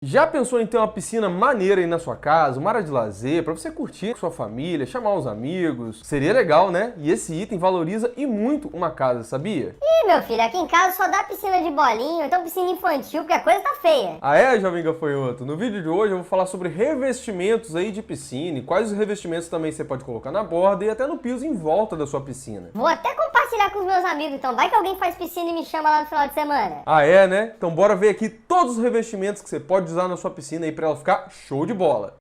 Já pensou em ter uma piscina maneira aí na sua casa, uma área de lazer, para você curtir com sua família, chamar os amigos? Seria legal, né? E esse item valoriza e muito uma casa, sabia? Ih, meu filho, aqui em casa só dá piscina de bolinho, então piscina infantil, porque a coisa tá feia. Ah é, jovem gafanhoto? No vídeo de hoje eu vou falar sobre revestimentos aí de piscina e quais os revestimentos também você pode colocar na borda e até no piso em volta da sua piscina. Vou até compartilhar com os meus amigos, então vai que alguém faz piscina e me chama lá no final de semana. Ah é, né? Então bora ver aqui todos os revestimentos que você pode usar na sua piscina aí para ela ficar show de bola.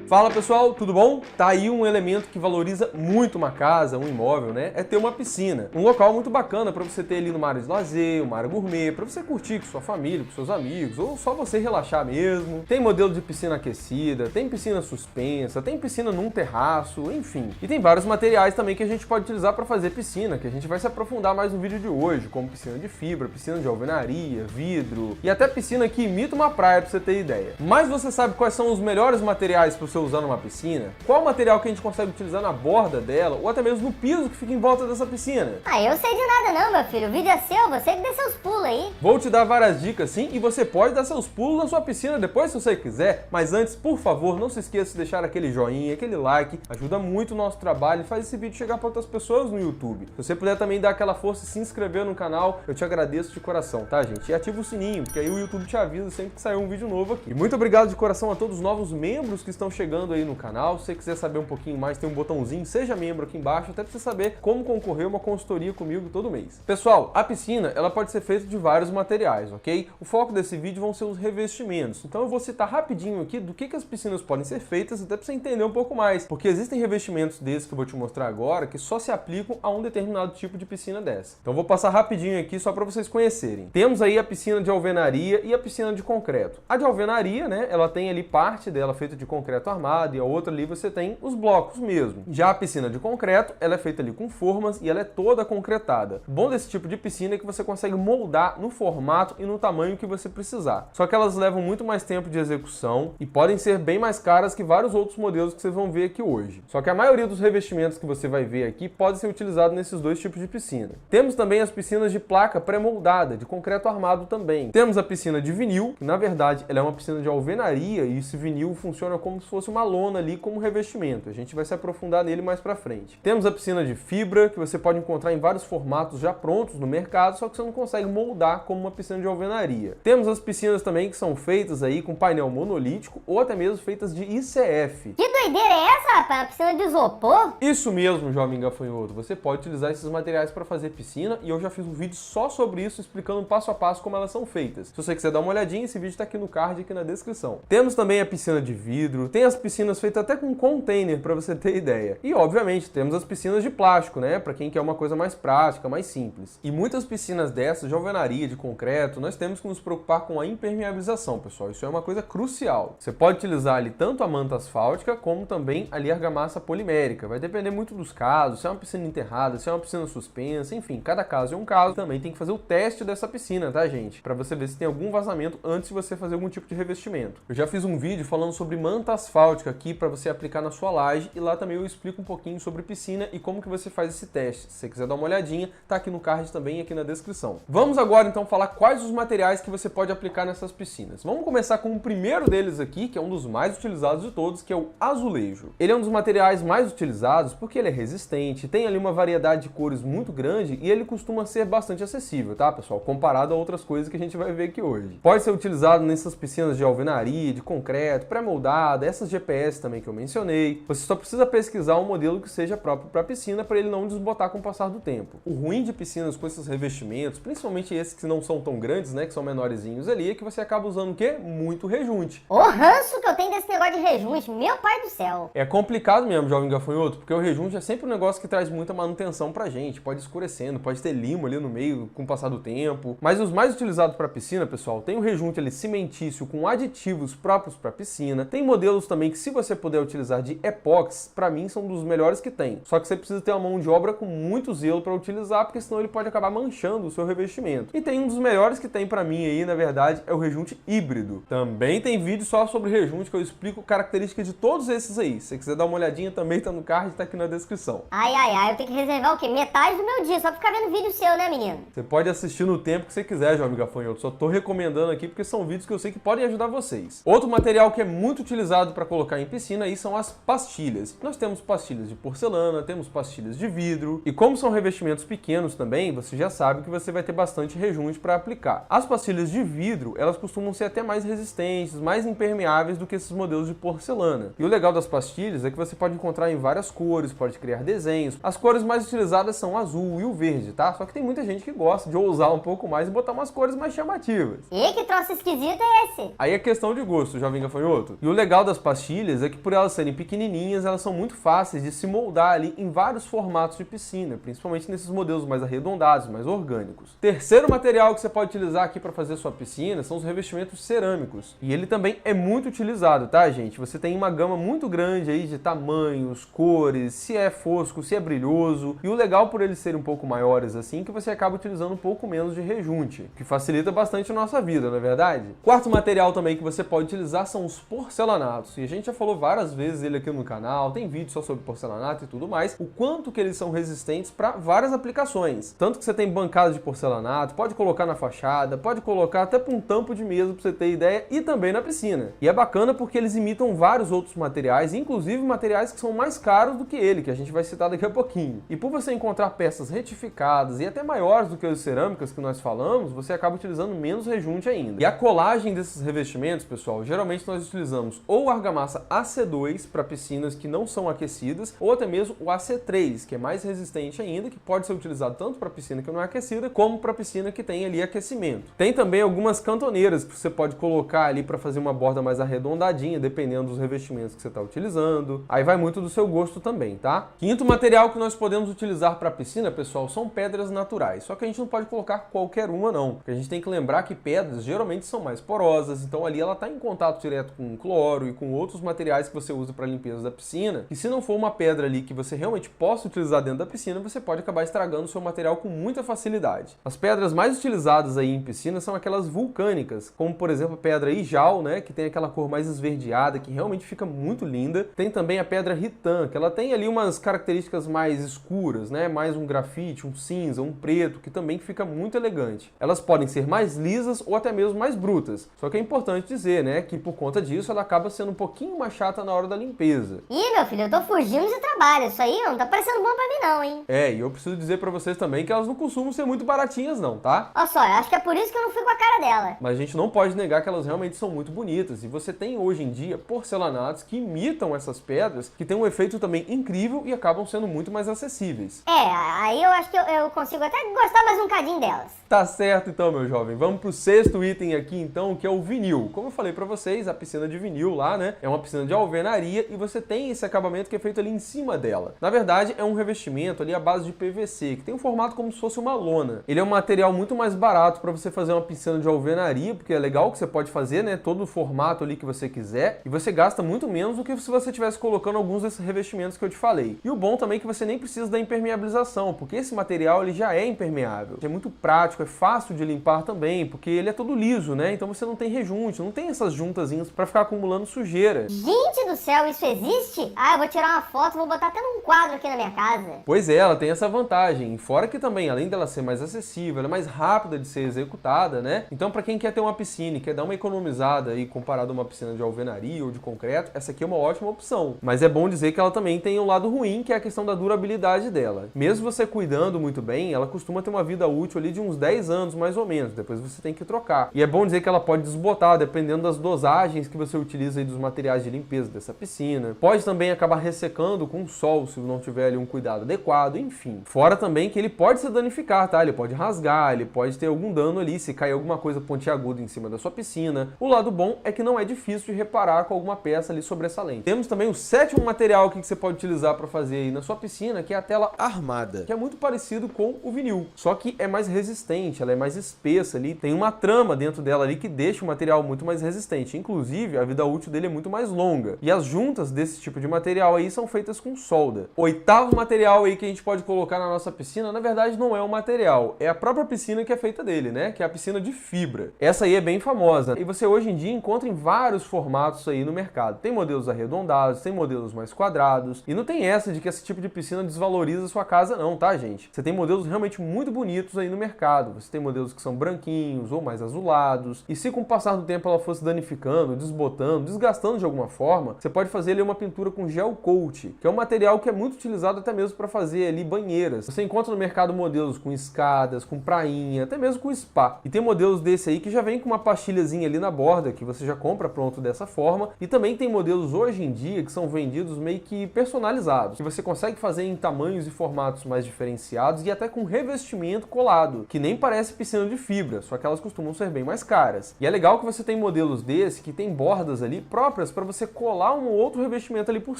Fala pessoal, tudo bom? Tá aí um elemento que valoriza muito uma casa, um imóvel, né? É ter uma piscina. Um local muito bacana para você ter ali numa área de lazer, uma área gourmet, para você curtir com sua família, com seus amigos, ou só você relaxar mesmo. Tem modelo de piscina aquecida, tem piscina suspensa, tem piscina num terraço, enfim. E tem vários materiais também que a gente pode utilizar para fazer piscina, que a gente vai se aprofundar mais no vídeo de hoje, como piscina de fibra, piscina de alvenaria, vidro e até piscina que imita uma praia, para você ter ideia. Mas você sabe quais são os melhores materiais para você usar numa piscina? Qual material que a gente consegue utilizar na borda dela ou até mesmo no piso que fica em volta dessa piscina? Ah, eu sei de nada não, meu filho. O vídeo é seu, você que dê seus pulos aí. Vou te dar várias dicas sim e você pode dar seus pulos na sua piscina depois se você quiser, mas antes, por favor, não se esqueça de deixar aquele joinha, aquele like, ajuda muito o nosso trabalho e faz esse vídeo chegar para outras pessoas no YouTube. Se você puder também dar aquela força e se inscrever no canal, eu te agradeço de coração, tá gente? E ativa o sininho, porque aí o YouTube te avisa sempre que sair um vídeo novo aqui. E muito obrigado de coração a todos os novos membros que estão chegando aí no canal. Se você quiser saber um pouquinho mais, tem um botãozinho, seja membro aqui embaixo, até para você saber como concorrer uma consultoria comigo todo mês. Pessoal, a piscina, ela pode ser feita de vários materiais, ok? O foco desse vídeo vão ser os revestimentos. Então eu vou citar rapidinho aqui do que as piscinas podem ser feitas, até para você entender um pouco mais, porque existem revestimentos desses que eu vou te mostrar agora que só se aplicam a um determinado tipo de piscina dessa. Então eu vou passar rapidinho aqui só para vocês conhecerem. Temos aí a piscina de alvenaria e a piscina de concreto. A de alvenaria, né, ela tem ali parte dela feita de concreto armado e a outra ali você tem os blocos mesmo. Já a piscina de concreto, ela é feita ali com formas e ela é toda concretada. O bom desse tipo de piscina é que você consegue moldar no formato e no tamanho que você precisar. Só que elas levam muito mais tempo de execução e podem ser bem mais caras que vários outros modelos que vocês vão ver aqui hoje. Só que a maioria dos revestimentos que você vai ver aqui pode ser utilizado nesses dois tipos de piscina. Temos também as piscinas de placa pré-moldada, de concreto armado também. Temos a piscina de vinil, que na verdade ela é uma piscina de alvenaria e esse vinil funciona como se fosse uma lona ali como revestimento. A gente vai se aprofundar nele mais pra frente. Temos a piscina de fibra, que você pode encontrar em vários formatos já prontos no mercado, só que você não consegue moldar como uma piscina de alvenaria. Temos as piscinas também que são feitas aí com painel monolítico ou até mesmo feitas de ICF. Que doideira é essa, rapaz? Uma piscina de isopor? Isso mesmo, jovem gafanhoto. Você pode utilizar esses materiais para fazer piscina e eu já fiz um vídeo só sobre isso, explicando passo a passo como elas são feitas. Se você quiser dar uma olhadinha, esse vídeo está aqui no card, aqui na descrição. Temos também a piscina de vidro, tem as piscinas feitas até com container, para você ter ideia. E, obviamente, temos as piscinas de plástico, né? Para quem quer uma coisa mais prática, mais simples. E muitas piscinas dessas, de alvenaria, de concreto, nós temos que nos preocupar com a impermeabilização, pessoal. Isso é uma coisa crucial. Você pode utilizar ali tanto a manta asfáltica, como também ali a argamassa polimérica. Vai depender muito dos casos, se é uma piscina enterrada, se é uma piscina suspensa, enfim, cada caso é um caso. Também tem que fazer o teste dessa piscina, tá, gente? Para você ver se tem algum vazamento antes de você fazer algum tipo de revestimento. Eu já fiz um vídeo falando sobre manta asfáltica aqui para você aplicar na sua laje e lá também eu explico um pouquinho sobre piscina e como que você faz esse teste. Se você quiser dar uma olhadinha, tá aqui no card também, aqui na descrição. Vamos agora então falar quais os materiais que você pode aplicar nessas piscinas. Vamos começar com o primeiro deles aqui, que é um dos mais utilizados de todos, que é o azulejo. Ele é um dos materiais mais utilizados porque ele é resistente, tem ali uma variedade de cores muito grande e ele costuma ser bastante acessível, tá, pessoal? Comparado a outras coisas que a gente vai ver aqui hoje. Pode ser utilizado nessas piscinas de alvenaria, de concreto, pré-moldada, essas GPS também que eu mencionei. Você só precisa pesquisar um modelo que seja próprio para piscina para ele não desbotar com o passar do tempo. O ruim de piscinas com esses revestimentos, principalmente esses que não são tão grandes, né, que são menorzinhos ali, é que você acaba usando o quê? Muito rejunte. O ranço que eu tenho desse negócio de rejunte, meu pai do céu. É complicado mesmo, jovem gafanhoto, porque o rejunte é sempre um negócio que traz muita manutenção pra gente. Pode escurecendo, pode ter limo ali no meio com o passar do tempo. Mas os mais utilizados para piscina, pessoal, tem o rejunte ali cimentício com aditivos próprios para piscina. Tem modelos também também que se você puder utilizar de epóxi, para mim são dos melhores que tem. Só que você precisa ter uma mão de obra com muito zelo para utilizar, porque senão ele pode acabar manchando o seu revestimento. E tem um dos melhores que tem para mim aí, na verdade, é o rejunte híbrido. Também tem vídeo só sobre rejunte que eu explico características de todos esses aí. Se você quiser dar uma olhadinha, também tá no card, tá aqui na descrição. Ai, eu tenho que reservar o quê? Metade do meu dia só pra ficar vendo vídeo seu, né, menino? Você pode assistir no tempo que você quiser, jovem gafanhoto. Só tô recomendando aqui porque são vídeos que eu sei que podem ajudar vocês. Outro material que é muito utilizado para colocar em piscina aí são as pastilhas. Nós temos pastilhas de porcelana, temos pastilhas de vidro, e como são revestimentos pequenos também, você já sabe que você vai ter bastante rejunte para aplicar. As pastilhas de vidro, elas costumam ser até mais resistentes, mais impermeáveis do que esses modelos de porcelana. E o legal das pastilhas é que você pode encontrar em várias cores, pode criar desenhos. As cores mais utilizadas são o azul e o verde, tá? Só que tem muita gente que gosta de ousar um pouco mais e botar umas cores mais chamativas. E que troço esquisito é esse? Aí é questão de gosto, jovem gafanhoto. E o legal das pastilhas é que por elas serem pequenininhas, elas são muito fáceis de se moldar ali em vários formatos de piscina, principalmente nesses modelos mais arredondados, mais orgânicos. Terceiro material que você pode utilizar aqui para fazer sua piscina são os revestimentos cerâmicos. E ele também é muito utilizado, tá, gente? Você tem uma gama muito grande aí de tamanhos, cores, se é fosco, se é brilhoso. E o legal por eles serem um pouco maiores assim, que você acaba utilizando um pouco menos de rejunte, que facilita bastante a nossa vida, não é verdade? Quarto material também que você pode utilizar são os porcelanatos. E a gente já falou várias vezes ele aqui no canal, tem vídeo só sobre porcelanato e tudo mais, o quanto que eles são resistentes para várias aplicações. Tanto que você tem bancada de porcelanato, pode colocar na fachada, pode colocar até para um tampo de mesa para você ter ideia, e também na piscina. E é bacana porque eles imitam vários outros materiais, inclusive materiais que são mais caros do que ele, que a gente vai citar daqui a pouquinho. E por você encontrar peças retificadas e até maiores do que as cerâmicas que nós falamos, você acaba utilizando menos rejunte ainda. E a colagem desses revestimentos, pessoal, geralmente nós utilizamos ou argamassa AC2 para piscinas que não são aquecidas, ou até mesmo o AC3, que é mais resistente ainda, que pode ser utilizado tanto para piscina que não é aquecida, como para piscina que tem ali aquecimento. Tem também algumas cantoneiras que você pode colocar ali para fazer uma borda mais arredondadinha, dependendo dos revestimentos que você está utilizando. Aí vai muito do seu gosto também, tá? Quinto material que nós podemos utilizar para piscina, pessoal, são pedras naturais. Só que a gente não pode colocar qualquer uma não, porque a gente tem que lembrar que pedras geralmente são mais porosas, então ali ela está em contato direto com cloro e com outros materiais que você usa para limpeza da piscina, e se não for uma pedra ali que você realmente possa utilizar dentro da piscina, você pode acabar estragando o seu material com muita facilidade. As pedras mais utilizadas aí em piscina são aquelas vulcânicas, como por exemplo a pedra Ijal, né, que tem aquela cor mais esverdeada, que realmente fica muito linda. Tem também a pedra Ritan, que ela tem ali umas características mais escuras, né, mais um grafite, um cinza, um preto, que também fica muito elegante. Elas podem ser mais lisas ou até mesmo mais brutas, só que é importante dizer, né, que por conta disso ela acaba sendo um pouquinho mais chata na hora da limpeza. Ih, meu filho, eu tô fugindo de trabalho, isso aí não tá parecendo bom pra mim não, hein? É, e eu preciso dizer pra vocês também que elas não costumam ser muito baratinhas não, tá? Olha só, eu acho que é por isso que eu não fui com a cara dela. Mas a gente não pode negar que elas realmente são muito bonitas, e você tem hoje em dia porcelanatos que imitam essas pedras, que tem um efeito também incrível e acabam sendo muito mais acessíveis. É, aí eu acho que eu consigo até gostar mais um bocadinho delas. Tá certo então, meu jovem. Vamos pro sexto item aqui então, que é o vinil. Como eu falei pra vocês, a piscina de vinil lá, né, é uma piscina de alvenaria e você tem esse acabamento que é feito ali em cima dela. Na verdade, é um revestimento ali à base de PVC, que tem um formato como se fosse uma lona. Ele é um material muito mais barato para você fazer uma piscina de alvenaria, porque é legal que você pode fazer, né, todo o formato ali que você quiser, e você gasta muito menos do que se você estivesse colocando alguns desses revestimentos que eu te falei. E o bom também é que você nem precisa da impermeabilização, porque esse material ele já é impermeável. É muito prático, é fácil de limpar também, porque ele é todo liso, né? Então você não tem rejunte, não tem essas juntazinhas para ficar acumulando sujeira. Gente do céu, isso existe? Ah, eu vou tirar uma foto, vou botar até num quadro aqui na minha casa. Pois é, ela tem essa vantagem. E fora que também, além dela ser mais acessível, ela é mais rápida de ser executada, né? Então para quem quer ter uma piscina e quer dar uma economizada aí comparado a uma piscina de alvenaria ou de concreto, essa aqui é uma ótima opção. Mas é bom dizer que ela também tem um lado ruim, que é a questão da durabilidade dela. Mesmo você cuidando muito bem, ela costuma ter uma vida útil ali de uns 10 anos mais ou menos, depois você tem que trocar. E é bom dizer que ela pode desbotar, dependendo das dosagens que você utiliza aí dos materiais de limpeza dessa piscina. Pode também acabar ressecando com o sol, se não tiver ali um cuidado adequado, enfim. Fora também que ele pode se danificar, tá? Ele pode rasgar, ele pode ter algum dano ali, se cair alguma coisa pontiaguda em cima da sua piscina. O lado bom é que não é difícil de reparar com alguma peça ali sobressalente. Temos também o sétimo material que você pode utilizar para fazer aí na sua piscina, que é a tela armada, que é muito parecido com o vinil, só que é mais resistente, ela é mais espessa ali, tem uma trama dentro dela ali que deixa o material muito mais resistente. Inclusive, a vida útil dele é muito muito mais longa. E as juntas desse tipo de material aí são feitas com solda. O oitavo material aí que a gente pode colocar na nossa piscina, na verdade não é um material, é a própria piscina que é feita dele, né? Que é a piscina de fibra. Essa aí é bem famosa e você hoje em dia encontra em vários formatos aí no mercado. Tem modelos arredondados, tem modelos mais quadrados e não tem essa de que esse tipo de piscina desvaloriza a sua casa não, tá, gente? Você tem modelos realmente muito bonitos aí no mercado. Você tem modelos que são branquinhos ou mais azulados e se com o passar do tempo ela fosse danificando, desbotando, desgastando de alguma forma, você pode fazer ali uma pintura com gel coat, que é um material que é muito utilizado até mesmo para fazer ali banheiras. Você encontra no mercado modelos com escadas, com prainha, até mesmo com spa. E tem modelos desse aí que já vem com uma pastilhazinha ali na borda, que você já compra pronto dessa forma. E também tem modelos hoje em dia que são vendidos meio que personalizados, que você consegue fazer em tamanhos e formatos mais diferenciados e até com revestimento colado, que nem parece piscina de fibra, só que elas costumam ser bem mais caras. E é legal que você tem modelos desse que tem bordas ali próprias para você colar um outro revestimento ali por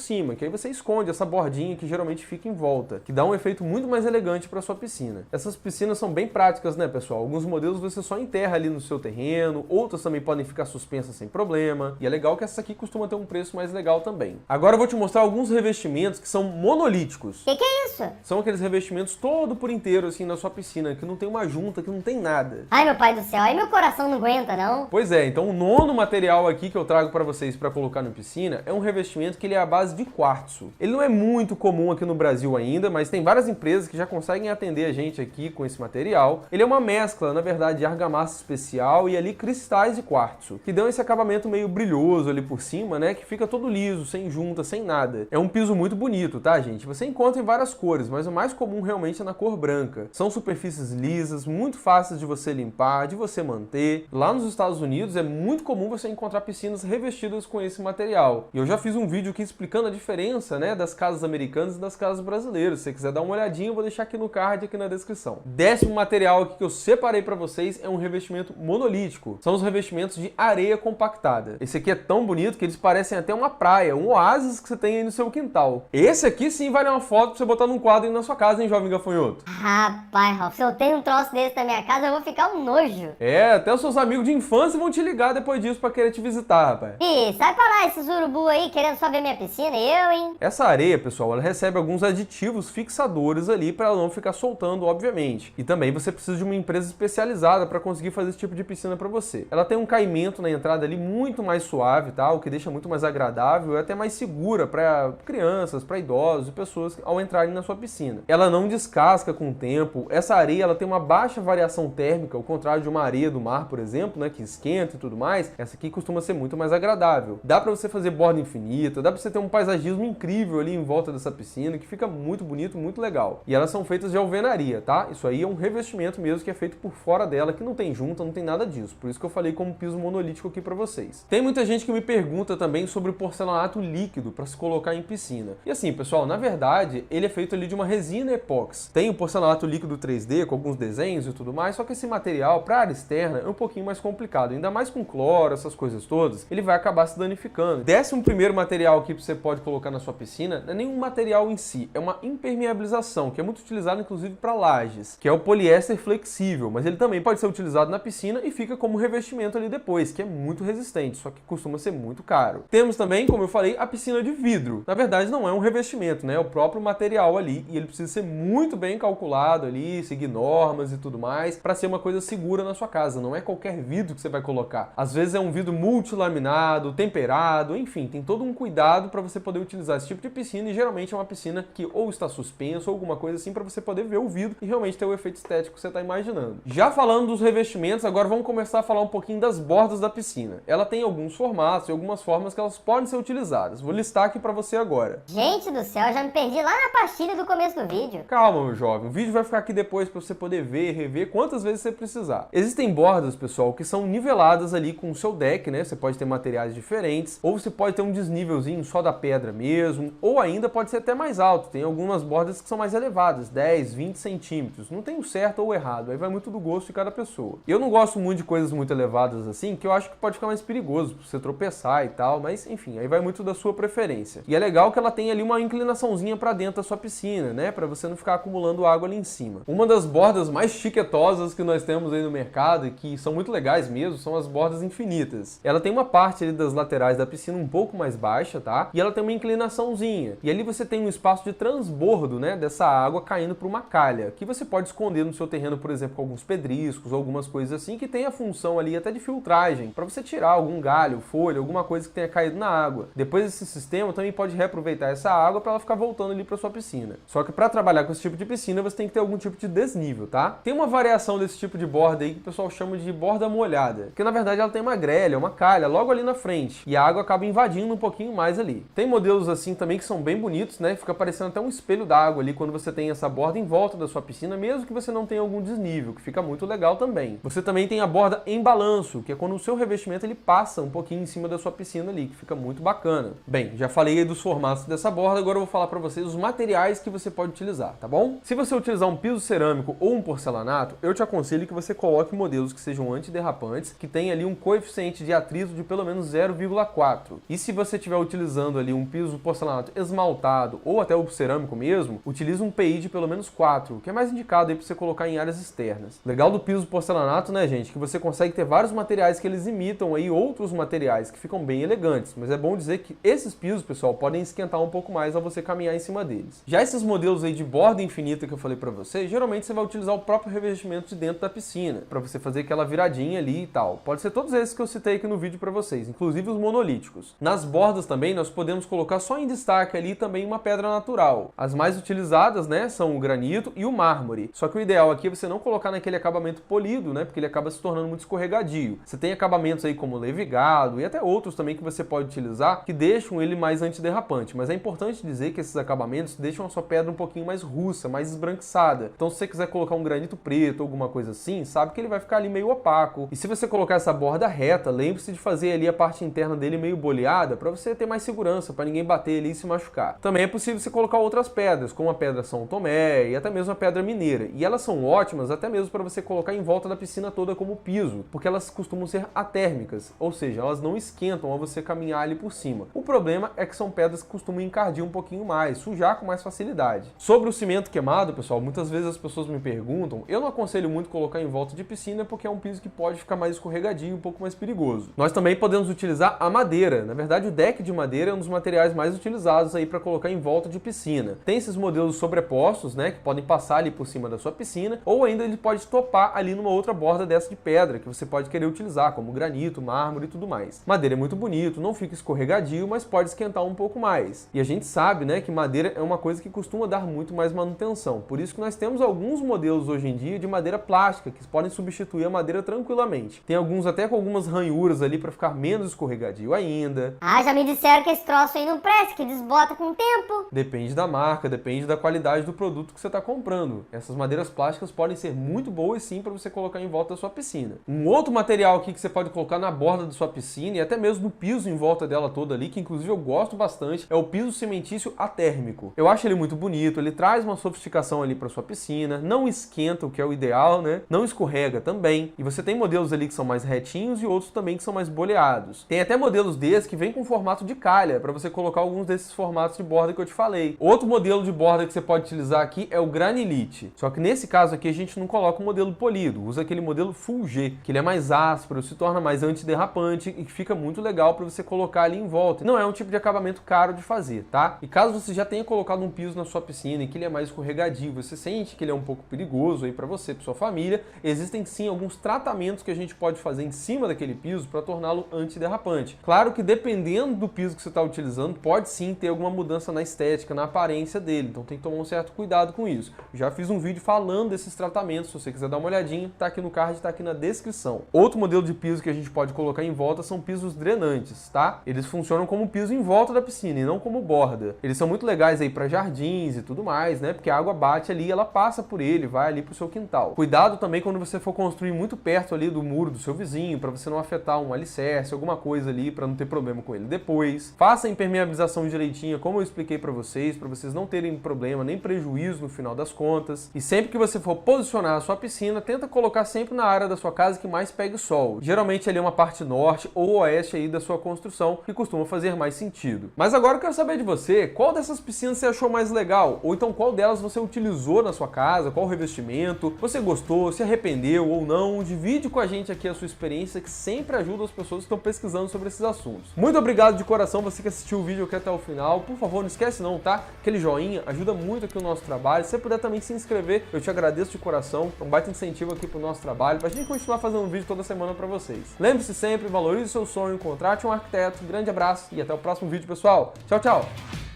cima, que aí você esconde essa bordinha que geralmente fica em volta, que dá um efeito muito mais elegante para sua piscina. Essas piscinas são bem práticas, né, pessoal? Alguns modelos você só enterra ali no seu terreno, outras também podem ficar suspensas sem problema, e é legal que essa aqui costuma ter um preço mais legal também. Agora eu vou te mostrar alguns revestimentos que são monolíticos. Que é isso? São aqueles revestimentos todo por inteiro assim na sua piscina, que não tem uma junta, que não tem nada. Ai, meu pai do céu, aí meu coração não aguenta, não. Pois é, então o nono material aqui que eu trago para vocês para colocar na piscina é um revestimento que ele é à base de quartzo. Ele não é muito comum aqui no Brasil ainda, mas tem várias empresas que já conseguem atender a gente aqui com esse material. Ele é uma mescla, na verdade, de argamassa especial e ali cristais de quartzo, que dão esse acabamento meio brilhoso ali por cima, né, que fica todo liso, sem junta, sem nada. É um piso muito bonito, tá, gente? Você encontra em várias cores, mas o mais comum realmente é na cor branca. São superfícies lisas, muito fáceis de você limpar, de você manter. Lá nos Estados Unidos é muito comum você encontrar piscinas revestidas com esse material. E eu já fiz um vídeo aqui explicando a diferença, né, das casas americanas e das casas brasileiras. Se você quiser dar uma olhadinha, eu vou deixar aqui no card, aqui na descrição. Décimo material aqui que eu separei para vocês é um revestimento monolítico. São os revestimentos de areia compactada. Esse aqui é tão bonito que eles parecem até uma praia, um oásis que você tem aí no seu quintal. Esse aqui sim vale uma foto pra você botar num quadro aí na sua casa, hein, jovem gafanhoto? Rapaz, Ralf, se eu tenho um troço desse na minha casa, eu vou ficar um nojo. É, até os seus amigos de infância vão te ligar depois disso pra querer te visitar, rapaz. Ih, sai pra lá esses urubu aí querendo só ver minha piscina, eu, hein? Essa areia, pessoal, ela recebe alguns aditivos fixadores ali para ela não ficar soltando, obviamente. E também você precisa de uma empresa especializada para conseguir fazer esse tipo de piscina para você. Ela tem um caimento na entrada ali muito mais suave, tá? O que deixa muito mais agradável e até mais segura para crianças, para idosos e pessoas ao entrarem na sua piscina. Ela não descasca com o tempo. Essa areia, ela tem uma baixa variação térmica, ao contrário de uma areia do mar, por exemplo, né, que esquenta e tudo mais. Essa aqui costuma ser muito mais agradável. Dá para você fazer borda infinita, dá para você ter um paisagismo incrível ali em volta dessa piscina, que fica muito bonito, muito legal. E elas são feitas de alvenaria, tá? Isso aí é um revestimento mesmo que é feito por fora dela, que não tem junta, não tem nada disso. Por isso que eu falei como piso monolítico aqui para vocês. Tem muita gente que me pergunta também sobre porcelanato líquido para se colocar em piscina. E assim, pessoal, na verdade, ele é feito ali de uma resina epóxi. Tem o porcelanato líquido 3D com alguns desenhos e tudo mais, só que esse material para área externa é um pouquinho mais complicado, ainda mais com cloro, essas coisas todas, ele vai acabar se danificando. 11º material aqui que você pode colocar na sua piscina não é nenhum material em si, é uma impermeabilização, que é muito utilizado inclusive para lajes, que é o poliéster flexível, mas ele também pode ser utilizado na piscina e fica como revestimento ali depois, que é muito resistente, só que costuma ser muito caro. Temos também, como eu falei, a piscina de vidro. Na verdade não é um revestimento, né? É o próprio material ali e ele precisa ser muito bem calculado ali, seguir normas e tudo mais, para ser uma coisa segura na sua casa. Não é qualquer vidro que você vai colocar. Às vezes é um vidro multilaminado, temperado, enfim, tem todo um cuidado para você poder utilizar esse tipo de piscina e geralmente é uma piscina que ou está suspensa ou alguma coisa assim para você poder ver o vidro e realmente ter o efeito estético que você está imaginando. Já falando dos revestimentos, agora vamos começar a falar um pouquinho das bordas da piscina. Ela tem alguns formatos e algumas formas que elas podem ser utilizadas. Vou listar aqui para você agora. Gente do céu, eu já me perdi lá na pastilha do começo do vídeo. Calma, meu jovem. O vídeo vai ficar aqui depois para você poder ver e rever quantas vezes você precisar. Existem bordas, pessoal, que são niveladas ali com o seu deck, né? Você pode ter materiais diferentes, ou você pode ter um desnívelzinho só da pedra mesmo, ou ainda pode ser até mais alto. Tem algumas bordas que são mais elevadas, 10, 20 centímetros. Não tem o certo ou o errado, aí vai muito do gosto de cada pessoa. Eu não gosto muito de coisas muito elevadas assim, que eu acho que pode ficar mais perigoso pra você tropeçar e tal, mas enfim, aí vai muito da sua preferência. E é legal que ela tem ali uma inclinaçãozinha pra dentro da sua piscina, né? Pra você não ficar acumulando água ali em cima. Uma das bordas mais chiquetosas que nós temos aí no mercado e que são muito legais mesmo, são as bordas infinitas. Ela tem uma parte ali das laterais laterais da piscina um pouco mais baixa, tá? E ela tem uma inclinaçãozinha. E ali você tem um espaço de transbordo, né, dessa água caindo para uma calha, que você pode esconder no seu terreno, por exemplo, com alguns pedriscos ou algumas coisas assim, que tem a função ali até de filtragem, para você tirar algum galho, folha, alguma coisa que tenha caído na água. Depois esse sistema também pode reaproveitar essa água para ela ficar voltando ali para sua piscina. Só que para trabalhar com esse tipo de piscina, você tem que ter algum tipo de desnível, tá? Tem uma variação desse tipo de borda aí que o pessoal chama de borda molhada, que na verdade ela tem uma grelha, uma calha logo ali na frente, e a água acaba invadindo um pouquinho mais ali. Tem modelos assim também que são bem bonitos, né? Fica parecendo até um espelho d'água ali quando você tem essa borda em volta da sua piscina, mesmo que você não tenha algum desnível, que fica muito legal também. Você também tem a borda em balanço, que é quando o seu revestimento ele passa um pouquinho em cima da sua piscina ali, que fica muito bacana. Bem, já falei aí dos formatos dessa borda, agora eu vou falar para vocês os materiais que você pode utilizar, tá bom? Se você utilizar um piso cerâmico ou um porcelanato, eu te aconselho que você coloque modelos que sejam antiderrapantes, que tenha ali um coeficiente de atrito de pelo menos 0,4. E se você estiver utilizando ali um piso porcelanato esmaltado ou até o cerâmico mesmo, utilize um PI de pelo menos 4, que é mais indicado aí para você colocar em áreas externas. Legal do piso porcelanato, né, gente, que você consegue ter vários materiais que eles imitam aí outros materiais que ficam bem elegantes, mas é bom dizer que esses pisos, pessoal, podem esquentar um pouco mais ao você caminhar em cima deles. Já esses modelos aí de borda infinita que eu falei para você, geralmente você vai utilizar o próprio revestimento de dentro da piscina, para você fazer aquela viradinha ali e tal. Pode ser todos esses que eu citei aqui no vídeo para vocês, inclusive os monolíticos. Nas bordas também nós podemos colocar só em destaque ali também uma pedra natural. As mais utilizadas, né, são o granito e o mármore. Só que o ideal aqui é você não colocar naquele acabamento polido, né, porque ele acaba se tornando muito escorregadio. Você tem acabamentos aí como levigado e até outros também que você pode utilizar que deixam ele mais antiderrapante, mas é importante dizer que esses acabamentos deixam a sua pedra um pouquinho mais russa, mais esbranquiçada. Então se você quiser colocar um granito preto ou alguma coisa assim, sabe que ele vai ficar ali meio opaco. E se você colocar essa borda reta, lembre-se de fazer ali a parte interna dele meio boleada para você ter mais segurança, para ninguém bater ali e se machucar. Também é possível você colocar outras pedras, como a pedra São Tomé e até mesmo a pedra mineira. E elas são ótimas até mesmo para você colocar em volta da piscina toda como piso, porque elas costumam ser atérmicas, ou seja, elas não esquentam ao você caminhar ali por cima. O problema é que são pedras que costumam encardir um pouquinho mais, sujar com mais facilidade. Sobre o cimento queimado, pessoal, muitas vezes as pessoas me perguntam, eu não aconselho muito colocar em volta de piscina porque é um piso que pode ficar mais escorregadio e um pouco mais perigoso. Nós também podemos utilizar a madeira. Na verdade, o deck de madeira é um dos materiais mais utilizados aí para colocar em volta de piscina. Tem esses modelos sobrepostos, né, que podem passar ali por cima da sua piscina, ou ainda ele pode topar ali numa outra borda dessa de pedra que você pode querer utilizar, como granito, mármore e tudo mais. Madeira é muito bonito, não fica escorregadio, mas pode esquentar um pouco mais. E a gente sabe, né, que madeira é uma coisa que costuma dar muito mais manutenção. Por isso que nós temos alguns modelos hoje em dia de madeira plástica que podem substituir a madeira tranquilamente. Tem alguns até com algumas ranhuras ali para ficar menos escorregadio ainda. Ah, já me disseram que esse troço aí não presta, que desbota com o tempo. Depende da marca, depende da qualidade do produto que você está comprando. Essas madeiras plásticas podem ser muito boas sim para você colocar em volta da sua piscina. Um outro material aqui que você pode colocar na borda da sua piscina e até mesmo no piso em volta dela toda ali, que inclusive eu gosto bastante, é o piso cimentício atérmico. Eu acho ele muito bonito, ele traz uma sofisticação ali para sua piscina, não esquenta, o que é o ideal, né? Não escorrega também. E você tem modelos ali que são mais retinhos e outros também que são mais boleados. Tem até modelos desses que vem com formato de calha, para você colocar alguns desses formatos de borda que eu te falei. Outro modelo de borda que você pode utilizar aqui é o granilite. Só que nesse caso aqui a gente não coloca o modelo polido, usa aquele modelo Full G, que ele é mais áspero, se torna mais antiderrapante e que fica muito legal para você colocar ali em volta. Não é um tipo de acabamento caro de fazer, tá? E caso você já tenha colocado um piso na sua piscina e que ele é mais escorregadio, você sente que ele é um pouco perigoso aí para você, para sua família, existem sim alguns tratamentos que a gente pode fazer em cima daquele piso para torná-lo antiderrapante. Claro que dependendo do piso que você está utilizando, pode sim ter alguma mudança na estética, na aparência dele, então tem que tomar um certo cuidado com isso. Já fiz um vídeo falando desses tratamentos, se você quiser dar uma olhadinha, tá aqui no card, tá aqui na descrição. Outro modelo de piso que a gente pode colocar em volta são pisos drenantes, tá? Eles funcionam como piso em volta da piscina e não como borda. Eles são muito legais aí para jardins e tudo mais, né? Porque a água bate ali, ela passa por ele, vai ali pro seu quintal. Cuidado também quando você for construir muito perto ali do muro do seu vizinho, para você não afetar um alicerce, alguma coisa ali, para não ter problema com ele depois. Faça a impermeabilização direitinha, como eu expliquei para vocês não terem problema nem prejuízo no final das contas. E sempre que você for posicionar a sua piscina, tenta colocar sempre na área da sua casa que mais pegue sol. Geralmente ali é uma parte norte ou oeste aí da sua construção, que costuma fazer mais sentido. Mas agora eu quero saber de você, qual dessas piscinas você achou mais legal? Ou então qual delas você utilizou na sua casa, qual revestimento? Você gostou, se arrependeu ou não? Divide com a gente aqui a sua experiência, que sempre ajuda as pessoas que estão pesquisando sobre sobre esses assuntos. Muito obrigado de coração você que assistiu o vídeo aqui até o final. Por favor, não esquece não, tá? Aquele joinha ajuda muito aqui o nosso trabalho. Se você puder também se inscrever, eu te agradeço de coração. É um baita incentivo aqui pro nosso trabalho, pra gente continuar fazendo vídeo toda semana pra vocês. Lembre-se sempre, valorize o seu sonho, contrate um arquiteto. Grande abraço e até o próximo vídeo, pessoal. Tchau, tchau!